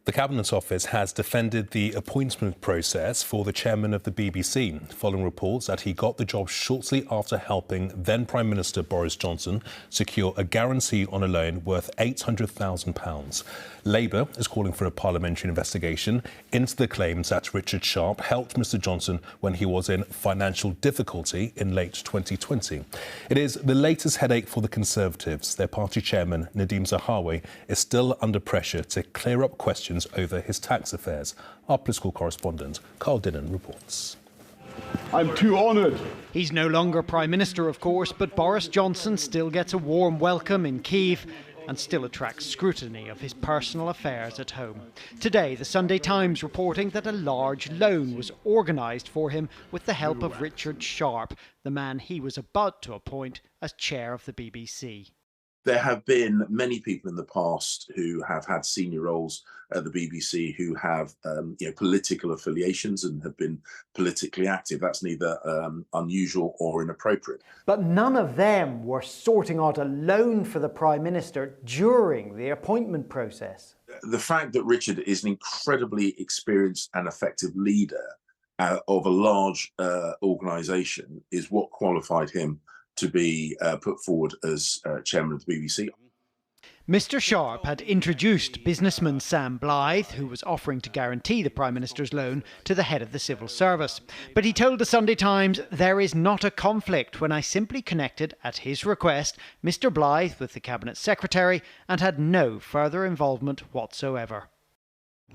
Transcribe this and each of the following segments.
The Cabinet Office has defended the appointment process for the chairman of the BBC, following reports that he got the job shortly after helping then Prime Minister Boris Johnson secure a guarantee on a loan worth £800,000. Labour is calling for a parliamentary investigation into the claims that Richard Sharp helped Mr Johnson when he was in financial difficulty in late 2020. It is the latest headache for the Conservatives. Their party chairman, Nadhim Zahawi, is still under pressure to clear up questions over his tax affairs. Our political correspondent, Carl Dinnan, reports. I'm too honoured. He's no longer Prime Minister, of course, but Boris Johnson still gets a warm welcome in Kyiv and still attracts scrutiny of his personal affairs at home. Today, the Sunday Times reporting that a large loan was organised for him with the help of Richard Sharp, the man he was about to appoint as chair of the BBC. There have been many people in the past who have had senior roles at the BBC who have political affiliations and have been politically active. That's neither unusual or inappropriate. But none of them were sorting out a loan for the Prime Minister during the appointment process. The fact that Richard is an incredibly experienced and effective leader of a large organisation is what qualified him to be put forward as chairman of the BBC. Mr Sharp had introduced businessman Sam Blythe, who was offering to guarantee the Prime Minister's loan, to the head of the civil service. But he told the Sunday Times, "There is not a conflict when I simply connected, at his request, Mr Blythe with the Cabinet Secretary and had no further involvement whatsoever."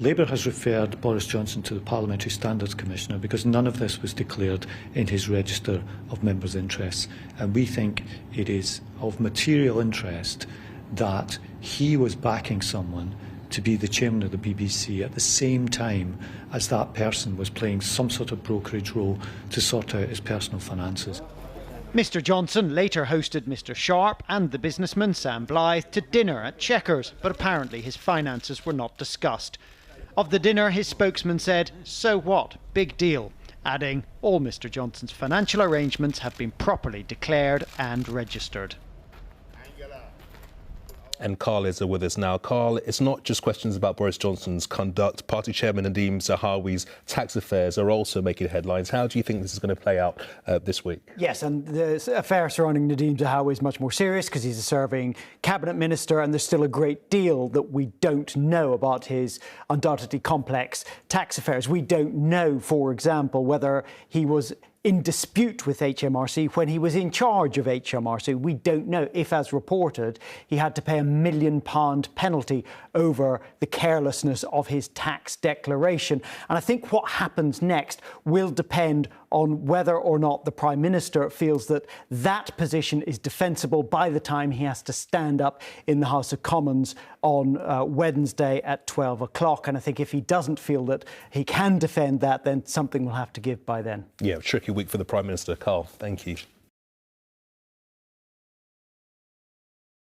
Labour has referred Boris Johnson to the Parliamentary Standards Commissioner because none of this was declared in his register of members' interests. And we think it is of material interest that he was backing someone to be the chairman of the BBC at the same time as that person was playing some sort of brokerage role to sort out his personal finances. Mr Johnson later hosted Mr Sharp and the businessman Sam Blythe to dinner at Chequers, but apparently his finances were not discussed. Of the dinner, his spokesman said, "So what? Big deal," adding, "All Mr Johnson's financial arrangements have been properly declared and registered." And Carl is with us now. Carl, it's not just questions about Boris Johnson's conduct. Party chairman Nadhim Zahawi's tax affairs are also making headlines. How do you think this is going to play out this week? Yes, and the affair surrounding Nadhim Zahawi is much more serious because he's a serving cabinet minister, and there's still a great deal that we don't know about his undoubtedly complex tax affairs. We don't know, for example, whether he was in dispute with HMRC when he was in charge of HMRC. We don't know if, as reported, he had to pay £1 million penalty over the carelessness of his tax declaration. And I think what happens next will depend on whether or not the Prime Minister feels that that position is defensible by the time he has to stand up in the House of Commons on Wednesday at 12 o'clock. And I think if he doesn't feel that he can defend that, then something will have to give by then. Yeah, tricky week for the Prime Minister. Carl, thank you.